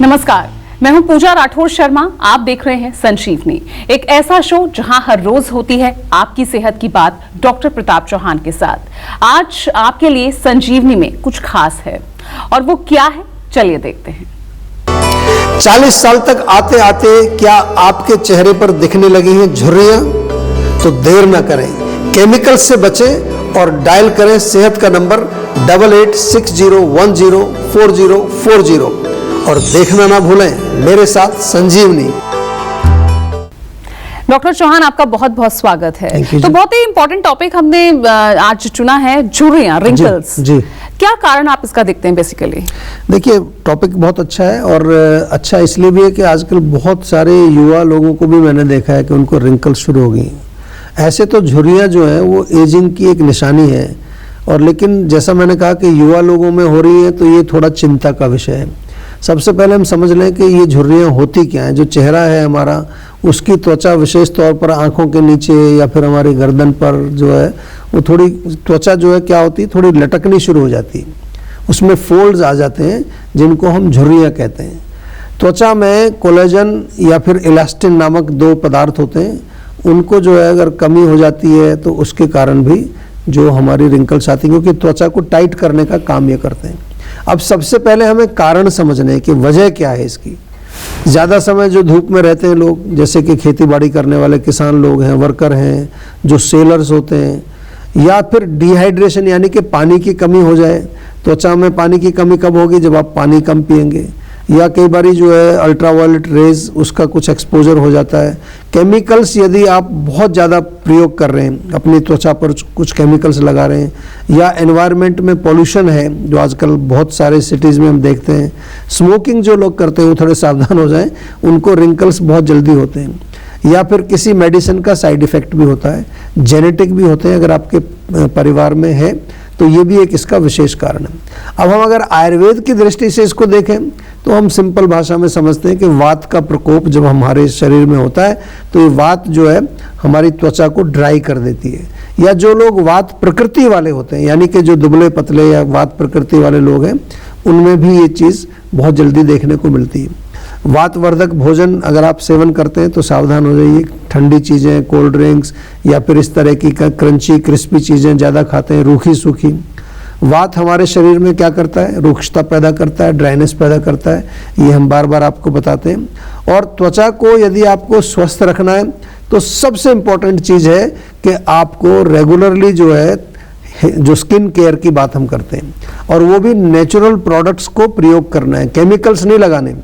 नमस्कार, मैं हूं पूजा राठौर शर्मा। आप देख रहे हैं संजीवनी, एक ऐसा शो जहां हर रोज होती है आपकी सेहत की बात डॉक्टर प्रताप चौहान के साथ। आज आपके लिए संजीवनी में कुछ खास है, और वो क्या है, चलिए देखते हैं। 40 साल तक आते आते क्या आपके चेहरे पर दिखने लगी हैं झुर्रियां? तो देर न करें, केमिकल से बचें और डायल करें सेहत का नंबर 8860104040 और देखना ना भूलें मेरे साथ संजीवनी। डॉक्टर चौहान, आपका बहुत बहुत स्वागत है। Thank you, तो बहुत ही इंपॉर्टेंट टॉपिक हमने आज चुना है, झुर्रियां, रिंकल्स। जी। क्या कारण आप इसका देखते हैं बेसिकली? देखिए, टॉपिक बहुत अच्छा है और अच्छा इसलिए भी है कि आजकल बहुत सारे युवा लोगों को भी मैंने देखा है कि उनको रिंकल्स शुरू हो गई। ऐसे तो झुर्रियां जो है वो एजिंग की एक निशानी है, और लेकिन जैसा मैंने कहा कि युवा लोगों में हो रही है तो ये थोड़ा चिंता का विषय है। सबसे पहले हम समझ लें कि ये झुर्रियां होती क्या हैं। जो चेहरा है हमारा, उसकी त्वचा विशेष तौर पर आंखों के नीचे या फिर हमारी गर्दन पर जो है वो थोड़ी त्वचा जो है क्या होती है, थोड़ी लटकनी शुरू हो जाती है। उसमें फोल्ड्स आ जाते हैं जिनको हम झुर्रियां कहते हैं। त्वचा में कोलेजन या फिर इलास्टिन नामक दो पदार्थ होते हैं, उनको जो है अगर कमी हो जाती है तो उसके कारण भी जो हमारी रिंकल्स आती हैं, क्योंकि त्वचा को टाइट करने का काम ये करते हैं। अब सबसे पहले हमें कारण समझने हैं कि वजह क्या है इसकी। ज़्यादा समय जो धूप में रहते हैं लोग, जैसे कि खेती बाड़ी करने वाले किसान लोग हैं, वर्कर हैं, जो सेलर्स होते हैं, या फिर डिहाइड्रेशन यानी कि पानी की कमी हो जाए। त्वचा में पानी की कमी कब होगी? जब आप पानी कम पिएंगे, या कई बारी जो है अल्ट्रावायलेट रेज उसका कुछ एक्सपोजर हो जाता है। केमिकल्स यदि आप बहुत ज़्यादा प्रयोग कर रहे हैं, अपनी त्वचा पर कुछ केमिकल्स लगा रहे हैं, या एनवायरनमेंट में पॉल्यूशन है जो आजकल बहुत सारे सिटीज़ में हम देखते हैं। स्मोकिंग जो लोग करते हैं वो थोड़े सावधान हो जाएं, उनको रिंकल्स बहुत जल्दी होते हैं। या फिर किसी मेडिसिन का साइड इफ़ेक्ट भी होता है, जेनेटिक भी होते हैं, अगर आपके परिवार में है तो ये भी एक इसका विशेष कारण है। अब हम अगर आयुर्वेद की दृष्टि से इसको देखें तो हम सिंपल भाषा में समझते हैं कि वात का प्रकोप जब हमारे शरीर में होता है तो ये वात जो है हमारी त्वचा को ड्राई कर देती है। या जो लोग वात प्रकृति वाले होते हैं, यानी कि जो दुबले पतले या वात प्रकृति वाले लोग हैं, उनमें भी ये चीज़ बहुत जल्दी देखने को मिलती है। वातवर्धक भोजन अगर आप सेवन करते हैं तो सावधान हो जाइए। ठंडी चीज़ें, कोल्ड ड्रिंक्स या फिर इस तरह की क्रंची क्रिस्पी चीज़ें ज़्यादा खाते हैं, रूखी सूखी। वात हमारे शरीर में क्या करता है? रुक्षता पैदा करता है, ड्राइनेस पैदा करता है, ये हम बार बार आपको बताते हैं। और त्वचा को यदि आपको स्वस्थ रखना है तो सबसे इम्पोर्टेंट चीज़ है कि आपको रेगुलरली जो है जो स्किन केयर की बात हम करते हैं, और वो भी नेचुरल प्रोडक्ट्स को प्रयोग करना है, केमिकल्स नहीं लगाने।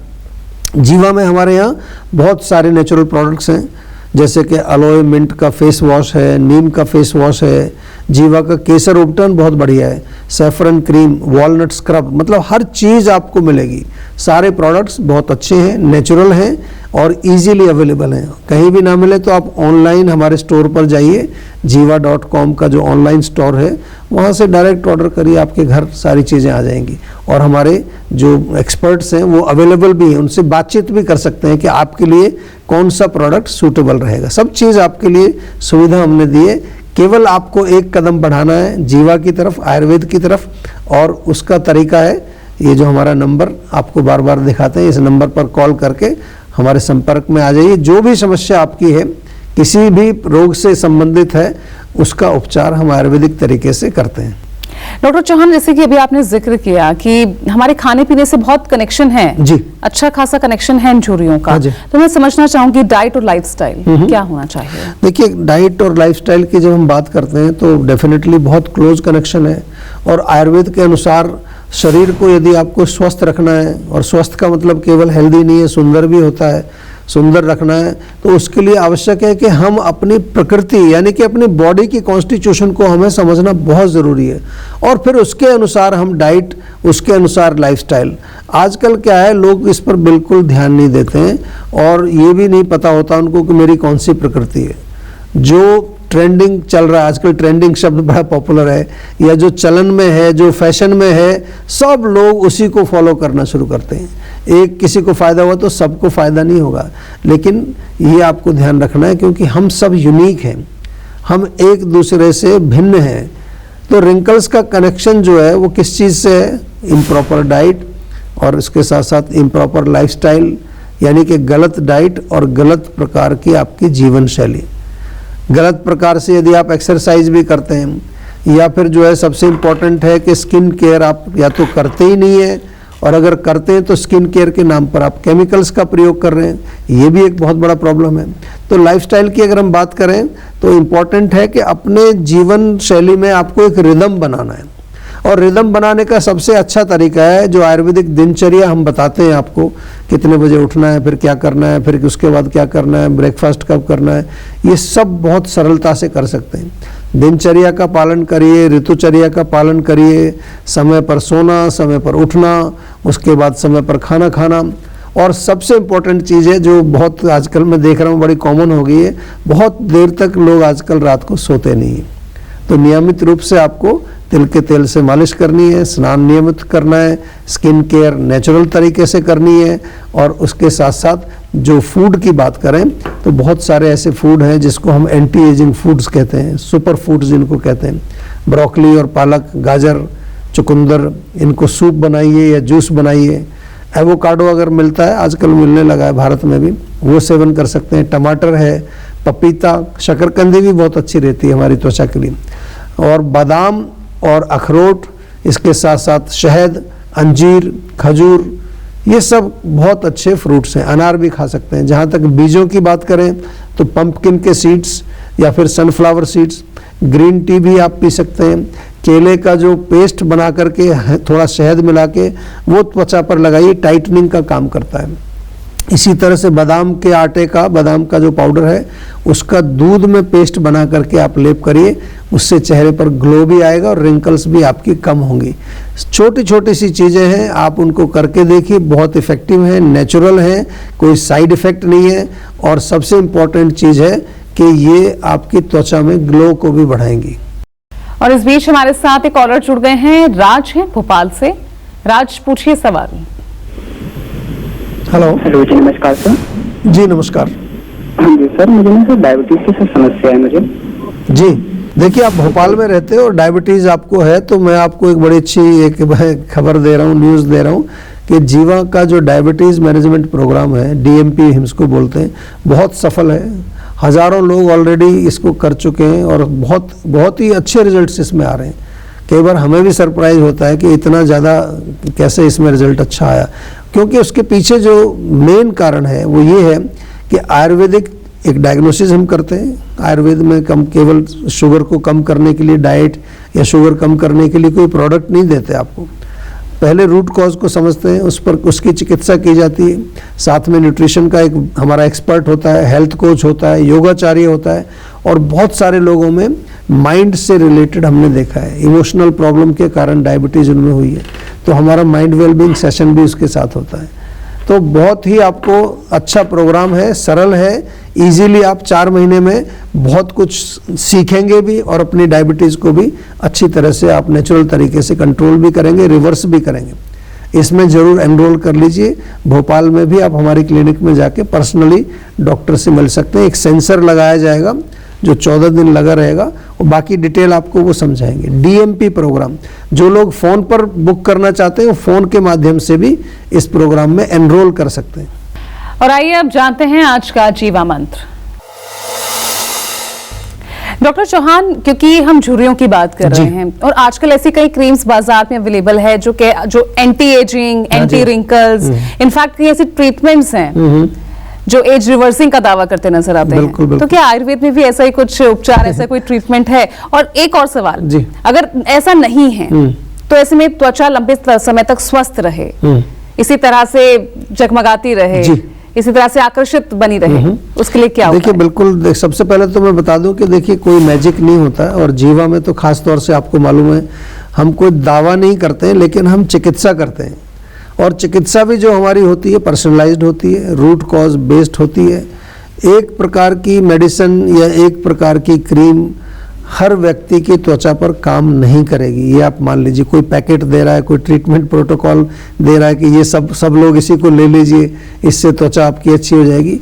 जीवा में हमारे यहाँ बहुत सारे नेचुरल प्रोडक्ट्स हैं, जैसे कि अलोए मिंट का फेस वॉश है, नीम का फेस वॉश है, जीवा का केसर उपटन बहुत बढ़िया है, सैफरन क्रीम, वॉलनट स्क्रब, मतलब हर चीज़ आपको मिलेगी। सारे प्रोडक्ट्स बहुत अच्छे हैं, नेचुरल हैं और इजीली अवेलेबल हैं। कहीं भी ना मिले तो आप ऑनलाइन हमारे स्टोर पर जाइए, jiva.com का जो ऑनलाइन स्टोर है वहाँ से डायरेक्ट ऑर्डर करिए, आपके घर सारी चीज़ें आ जाएंगी। और हमारे जो एक्सपर्ट्स हैं वो अवेलेबल भी हैं, उनसे बातचीत भी कर सकते हैं कि आपके लिए कौन सा प्रोडक्ट सूटेबल रहेगा। सब चीज़ आपके लिए सुविधा हमने दी है, केवल आपको एक कदम बढ़ाना है जीवा की तरफ, आयुर्वेद की तरफ। और उसका तरीका है ये जो हमारा नंबर आपको बार बार दिखाते हैं, इस नंबर पर कॉल करके हमारे संपर्क में आ जाइए। जो भी समस्या आपकी है, किसी भी रोग से संबंधित है, उसका उपचार हम आयुर्वेदिक तरीके से करते हैं। डॉक्टर चौहान, जैसे कि अभी आपने जिक्र किया कि हमारे खाने पीने से बहुत कनेक्शन है जी, अच्छा खासा कनेक्शन है इन झुर्रियों का, तो मैं समझना चाहूंगी डाइट और लाइफस्टाइल क्या होना चाहिए? देखिए, डाइट और लाइफस्टाइल की जब हम बात करते हैं तो डेफिनेटली बहुत क्लोज कनेक्शन है। और आयुर्वेद के अनुसार शरीर को यदि आपको स्वस्थ रखना है, और स्वस्थ का मतलब केवल हेल्दी नहीं है, सुंदर भी होता है, सुंदर रखना है, तो उसके लिए आवश्यक है कि हम अपनी प्रकृति यानी कि अपनी बॉडी की कॉन्स्टिट्यूशन को हमें समझना बहुत ज़रूरी है। और फिर उसके अनुसार हम डाइट, उसके अनुसार लाइफस्टाइल। आजकल क्या है, लोग इस पर बिल्कुल ध्यान नहीं देते हैं और ये भी नहीं पता होता उनको कि मेरी कौन सी प्रकृति है। जो ट्रेंडिंग चल रहा है आजकल, ट्रेंडिंग शब्द बड़ा पॉपुलर है, या जो चलन में है, जो फैशन में है, सब लोग उसी को फॉलो करना शुरू करते हैं। एक किसी को फ़ायदा हुआ तो सबको फ़ायदा नहीं होगा, लेकिन ये आपको ध्यान रखना है क्योंकि हम सब यूनिक हैं, हम एक दूसरे से भिन्न हैं। तो रिंकल्स का कनेक्शन जो है वो किस चीज़ से है? इम्प्रॉपर डाइट, और इसके साथ साथ इम्प्रॉपर लाइफस्टाइल, यानी कि गलत डाइट और गलत प्रकार की आपकी जीवन शैली। गलत प्रकार से यदि आप एक्सरसाइज भी करते हैं, या फिर जो है सबसे इम्पोर्टेंट है कि स्किन केयर आप या तो करते ही नहीं है, और अगर करते हैं तो स्किन केयर के नाम पर आप केमिकल्स का प्रयोग कर रहे हैं, ये भी एक बहुत बड़ा प्रॉब्लम है। तो लाइफस्टाइल की अगर हम बात करें तो इम्पॉर्टेंट है कि अपने जीवन शैली में आपको एक रिदम बनाना है, और रिदम बनाने का सबसे अच्छा तरीका है जो आयुर्वेदिक दिनचर्या हम बताते हैं आपको, कितने बजे उठना है, फिर क्या करना है, फिर उसके बाद क्या करना है, ब्रेकफास्ट कब करना है, ये सब बहुत सरलता से कर सकते हैं। दिनचर्या का पालन करिए, ऋतुचर्या का पालन करिए, समय पर सोना, समय पर उठना, उसके बाद समय पर खाना खाना, और सबसे इम्पोर्टेंट चीज़ है जो बहुत आजकल मैं देख रहा हूँ बड़ी कॉमन हो गई है, बहुत देर तक लोग आजकल रात को सोते नहीं हैं। तो नियमित रूप से आपको तिल के तेल से मालिश करनी है, स्नान नियमित करना है, स्किन केयर नेचुरल तरीके से करनी है, और उसके साथ साथ जो फूड की बात करें तो बहुत सारे ऐसे फूड हैं जिसको हम एंटी एजिंग फूड्स कहते हैं, सुपर फूड्स जिनको कहते हैं। ब्रोकली और पालक, गाजर, चुकंदर, इनको सूप बनाइए या जूस बनाइए। एवोकाडो अगर मिलता है, आजकल मिलने लगा है भारत में भी, वो सेवन कर सकते हैं। टमाटर है, पपीता, शकरकंदी भी बहुत अच्छी रहती है हमारी त्वचा के लिए, और बादाम और अखरोट, इसके साथ साथ शहद, अंजीर, खजूर, ये सब बहुत अच्छे फ्रूट्स हैं। अनार भी खा सकते हैं। जहाँ तक बीजों की बात करें तो पंपकिन के सीड्स या फिर सनफ्लावर सीड्स, ग्रीन टी भी आप पी सकते हैं। केले का जो पेस्ट बना करके थोड़ा शहद मिला के वो त्वचा पर लगाइए, टाइटनिंग का काम करता है। इसी तरह से बादाम के आटे का, बादाम का जो पाउडर है उसका दूध में पेस्ट बना करके आप लेप करिए, उससे चेहरे पर ग्लो भी आएगा और रिंकल्स भी आपकी कम होंगी। छोटी छोटी सी चीज़ें हैं, आप उनको करके देखिए, बहुत इफ़ेक्टिव हैं, नेचुरल हैं, कोई साइड इफ़ेक्ट नहीं है, और सबसे इम्पॉर्टेंट चीज़ है कि ये आपकी त्वचा में ग्लो को भी बढ़ाएंगी। और इस बीच हमारे साथ एक कॉलर जुड़ गए हैं, राज हैं भोपाल से। राज, पूछिए सवाल। हेलो। हेलो जी, नमस्कार सर। जी नमस्कार। हाँ जी सर, मुझे ना सर डायबिटीज की सर समस्या है मुझे। जी देखिए, आप भोपाल में रहते हो और डायबिटीज़ आपको है, तो मैं आपको एक बड़ी अच्छी एक खबर दे रहा हूँ, न्यूज़ दे रहा हूँ कि जीवा का जो डायबिटीज़ मैनेजमेंट प्रोग्राम है, DMP हम इसको बोलते हैं, बहुत सफल है। हज़ारों लोग ऑलरेडी इसको कर चुके हैं और बहुत बहुत ही अच्छे रिजल्ट्स इसमें आ रहे हैं। कई बार हमें भी सरप्राइज होता है कि इतना ज़्यादा कैसे इसमें रिजल्ट अच्छा आया, क्योंकि उसके पीछे जो मेन कारण है वो ये है कि आयुर्वेदिक एक डायग्नोसिस हम करते हैं। आयुर्वेद में कम केवल शुगर को कम करने के लिए डाइट या शुगर कम करने के लिए कोई प्रोडक्ट नहीं देते आपको, पहले रूट कॉज को समझते हैं, उस पर उसकी चिकित्सा की जाती है। साथ में न्यूट्रिशन का एक हमारा एक्सपर्ट होता है, हेल्थ कोच होता है, योगाचार्य होता है, और बहुत सारे लोगों में माइंड से रिलेटेड हमने देखा है, इमोशनल प्रॉब्लम के कारण डायबिटीज़ उनमें हुई है, तो हमारा माइंड वेलबींग सेशन भी उसके साथ होता है। तो बहुत ही आपको अच्छा प्रोग्राम है, सरल है, इजीली आप 4 महीने में बहुत कुछ सीखेंगे भी और अपनी डायबिटीज़ को भी अच्छी तरह से आप नेचुरल तरीके से कंट्रोल भी करेंगे, रिवर्स भी करेंगे। इसमें ज़रूर एनरोल कर लीजिए। भोपाल में भी आप हमारी क्लिनिक में जाके पर्सनली डॉक्टर से मिल सकते हैं। एक सेंसर लगाया जाएगा जो 14 दिन लगा रहेगा, और बाकी डिटेल आपको वो समझाएंगे। DMP प्रोग्राम, जो लोग फ़ोन पर बुक करना चाहते हैं फ़ोन के माध्यम से भी इस प्रोग्राम में एनरोल कर सकते हैं। और आइए अब जानते हैं आज का जीवा मंत्र। डॉक्टर चौहान, क्योंकि हम झुर्रियों की बात कर रहे हैं और आजकल ऐसी कई क्रीम्स बाजार में अवेलेबल है जो anti ageing, anti wrinkles, in fact कई ऐसी ट्रीटमेंट्स हैं जो एज रिवर्सिंग का दावा करते नजर आते हैं। तो क्या आयुर्वेद में भी ऐसा ही कुछ उपचार, ऐसा कोई ट्रीटमेंट है? और एक और सवाल, अगर ऐसा नहीं है तो ऐसे में त्वचा लंबे समय तक स्वस्थ रहे, इसी तरह से जगमगाती रहे, इसी तरह से आकर्षित बनी रहे, उसके लिए क्या? देखिए बिल्कुल, सबसे पहले तो मैं बता दूं कि देखिए कोई मैजिक नहीं होता, और जीवा में तो खास तौर से आपको मालूम है हम कोई दावा नहीं करते हैं, लेकिन हम चिकित्सा करते हैं। और चिकित्सा भी जो हमारी होती है पर्सनलाइज्ड होती है, रूट कॉज बेस्ड होती है। एक प्रकार की मेडिसिन या एक प्रकार की क्रीम हर व्यक्ति की त्वचा पर काम नहीं करेगी, ये आप मान लीजिए। कोई पैकेट दे रहा है, कोई ट्रीटमेंट प्रोटोकॉल दे रहा है कि ये सब लोग इसी को ले लीजिए, इससे त्वचा आपकी अच्छी हो जाएगी,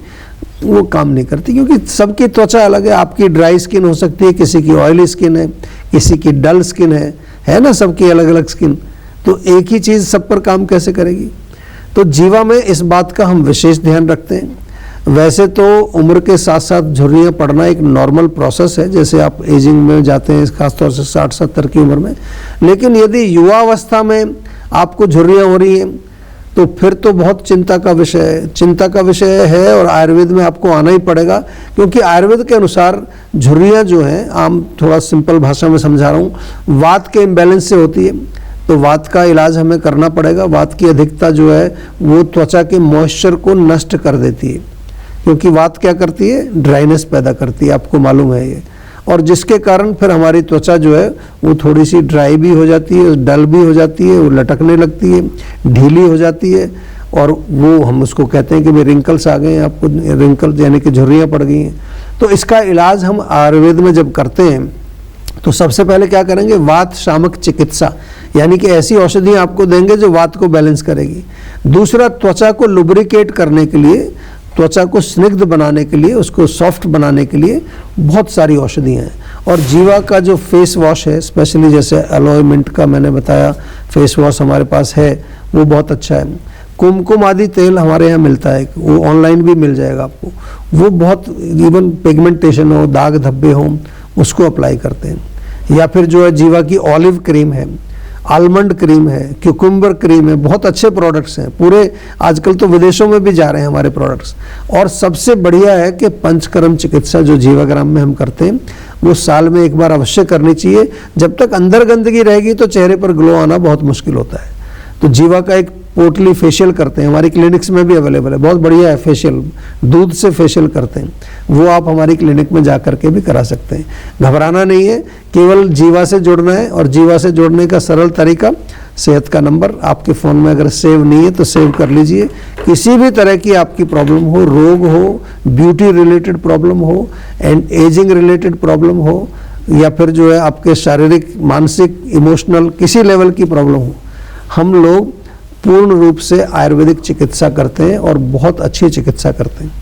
वो काम नहीं करती, क्योंकि सबकी त्वचा अलग है। आपकी ड्राई स्किन हो सकती है, किसी की ऑयली स्किन है, किसी की डल स्किन है ना, सबकी अलग अलग स्किन। तो एक ही चीज़ सब पर काम कैसे करेगी? तो जीवा में इस बात का हम विशेष ध्यान रखते हैं। वैसे तो उम्र के साथ साथ झुर्रियाँ पड़ना एक नॉर्मल प्रोसेस है, जैसे आप एजिंग में जाते हैं खासतौर से 60-70 की उम्र में, लेकिन यदि युवावस्था में आपको झुर्रियाँ हो रही हैं तो फिर तो बहुत चिंता का विषय है और आयुर्वेद में आपको आना ही पड़ेगा, क्योंकि आयुर्वेद के अनुसार झुर्रियाँ जो हैं, आम थोड़ा सिंपल भाषा में समझा रहा हूँ, वात के इम्बैलेंस से होती है। तो वात का इलाज हमें करना पड़ेगा। वात की अधिकता जो है वो त्वचा के मॉइस्चर को नष्ट कर देती है, क्योंकि वात क्या करती है, ड्राइनेस पैदा करती है, आपको मालूम है ये, और जिसके कारण फिर हमारी त्वचा जो है वो थोड़ी सी ड्राई भी हो जाती है, डल भी हो जाती है, वो लटकने लगती है, ढीली हो जाती है, और वो हम उसको कहते हैं कि भाई रिंकल्स आ गए हैं, आपको रिंकल्स यानी कि झुर्रियाँ पड़ गई हैं। तो इसका इलाज हम आयुर्वेद में जब करते हैं तो सबसे पहले क्या करेंगे, वात शामक चिकित्सा, यानी कि ऐसी औषधियाँ आपको देंगे जो वात को बैलेंस करेगी। दूसरा, त्वचा को लुब्रिकेट करने के लिए, त्वचा को स्निग्ध बनाने के लिए, उसको सॉफ्ट बनाने के लिए बहुत सारी औषधियाँ हैं। और जीवा का जो फेस वॉश है, स्पेशली जैसे एलोए मिंट का मैंने बताया फेस वॉश हमारे पास है, वो बहुत अच्छा है। कुमकुम आदि तेल हमारे यहाँ मिलता है, वो ऑनलाइन भी मिल जाएगा आपको, वो बहुत, इवन पिगमेंटेशन हो, दाग धब्बे हो, उसको अप्लाई करते हैं। या फिर जो है जीवा की ऑलिव क्रीम है, आलमंड क्रीम है, क्यूकम्बर क्रीम है, बहुत अच्छे प्रोडक्ट्स हैं, पूरे आजकल तो विदेशों में भी जा रहे हैं हमारे प्रोडक्ट्स। और सबसे बढ़िया है कि पंचकर्म चिकित्सा जो जीवाग्राम में हम करते हैं वो साल में एक बार अवश्य करनी चाहिए। जब तक अंदर गंदगी रहेगी तो चेहरे पर ग्लो आना बहुत मुश्किल होता है। तो जीवा का एक पोटली फेशियल करते हैं, हमारी क्लिनिक्स में भी अवेलेबल है, बहुत बढ़िया है फेशियल, दूध से फेशियल करते हैं, वो आप हमारी क्लिनिक में जा करके भी करा सकते हैं। घबराना नहीं है, केवल जीवा से जुड़ना है। और जीवा से जुड़ने का सरल तरीका, सेहत का नंबर आपके फ़ोन में अगर सेव नहीं है तो सेव कर लीजिए। किसी भी तरह की आपकी प्रॉब्लम हो, रोग हो, ब्यूटी रिलेटेड प्रॉब्लम हो, एंड एजिंग रिलेटेड प्रॉब्लम हो, या फिर जो है आपके शारीरिक, मानसिक, इमोशनल किसी लेवल की प्रॉब्लम हो, हम लोग पूर्ण रूप से आयुर्वेदिक चिकित्सा करते हैं और बहुत अच्छी चिकित्सा करते हैं।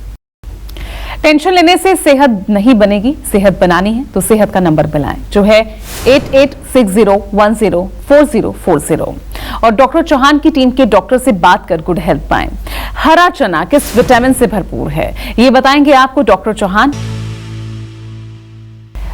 टेंशन लेने से सेहत नहीं बनेगी, सेहत बनानी है तो सेहत का नंबर मिलाएं, जो है 8860104040। और डॉक्टर चौहान की टीम के डॉक्टर से बात कर गुड हेल्थ पाएं। हरा चना किस विटामिन से भरपूर है, ये बताएंगे आपको डॉक्टर चौहान।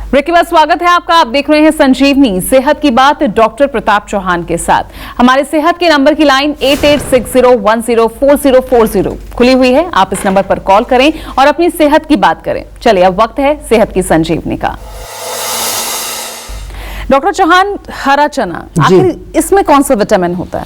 ब्रेक के बाद स्वागत है आपका। आप देख रहे हैं संजीवनी, सेहत की बात डॉक्टर प्रताप चौहान के साथ। हमारे सेहत के नंबर की लाइन 8860104040 खुली हुई है। आप इस नंबर पर कॉल करें और अपनी सेहत की बात करें। चलिए अब वक्त है सेहत की संजीवनी का। डॉक्टर चौहान, हरा चना, आखिर इसमें कौन सा विटामिन होता है?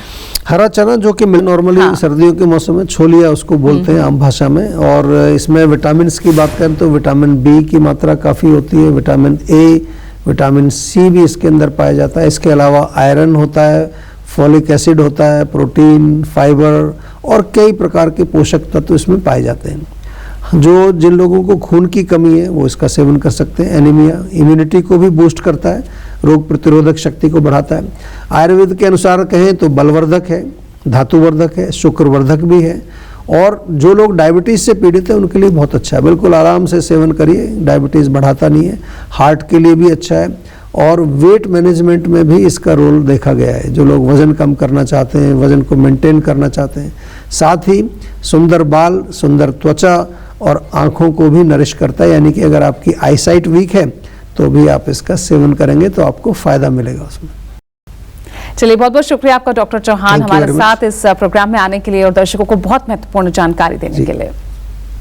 हरा चना जो कि नॉर्मली सर्दियों के मौसम में छोलिया उसको बोलते हैं आम भाषा में, और इसमें विटामिन की बात करें तो विटामिन बी की मात्रा काफ़ी होती है, विटामिन ए, विटामिन सी भी इसके अंदर पाया जाता है। इसके अलावा आयरन होता है, फॉलिक एसिड होता है, प्रोटीन, फाइबर और कई प्रकार के पोषक तत्व इसमें पाए जाते हैं। जिन लोगों को खून की कमी है वो इसका सेवन कर सकते हैं। एनीमिया, इम्यूनिटी को भी बूस्ट करता है, रोग प्रतिरोधक शक्ति को बढ़ाता है। आयुर्वेद के अनुसार कहें तो बलवर्धक है, धातुवर्धक है, शुक्रवर्धक भी है। और जो लोग डायबिटीज़ से पीड़ित हैं उनके लिए बहुत अच्छा है, बिल्कुल आराम से सेवन करिए, डायबिटीज़ बढ़ाता नहीं है। हार्ट के लिए भी अच्छा है और वेट मैनेजमेंट में भी इसका रोल देखा गया है। जो लोग वज़न कम करना चाहते हैं, वज़न को मेंटेन करना चाहते हैं, साथ ही सुंदर बाल, सुंदर त्वचा और आँखों को भी नरिश करता है। यानी कि अगर आपकी आईसाइट वीक है तो भी आप इसका सेवन करेंगे तो आपको फ़ायदा मिलेगा उसमें। चलिए, बहुत बहुत शुक्रिया आपका डॉक्टर चौहान हमारे साथ इस प्रोग्राम में आने के लिए और दर्शकों को बहुत महत्वपूर्ण जानकारी देने के लिए।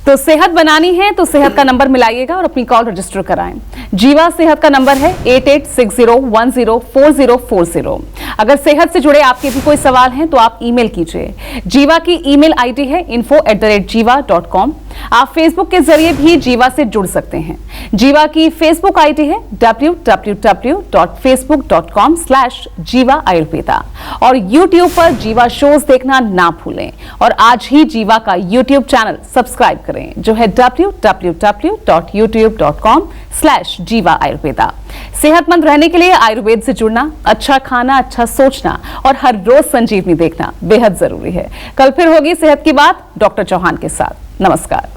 तो सेहत बनानी है तो सेहत का नंबर मिलाइएगा और अपनी कॉल रजिस्टर कराएं। जीवा सेहत का नंबर है 8860104040। अगर सेहत से जुड़े आपके भी कोई सवाल हैं तो आप ईमेल कीजिए। जीवा की ईमेल आईडी है info@jiva.com। आप फेसबुक के जरिए भी जीवा से जुड़ सकते हैं। जीवा की फेसबुक आईडी है www.facebook.com/जीवा आयुर्वेदा। और यूट्यूब पर जीवा शोज देखना ना भूलें और आज ही जीवा का यूट्यूब चैनल सब्सक्राइब करें, जो है www.youtube.com/जीवा आयुर्वेदा। सेहतमंद रहने के लिए आयुर्वेद से जुड़ना, अच्छा खाना, अच्छा सोचना और हर रोज संजीवनी देखना बेहद जरूरी है। कल फिर होगी सेहत की बात डॉक्टर चौहान के साथ। नमस्कार।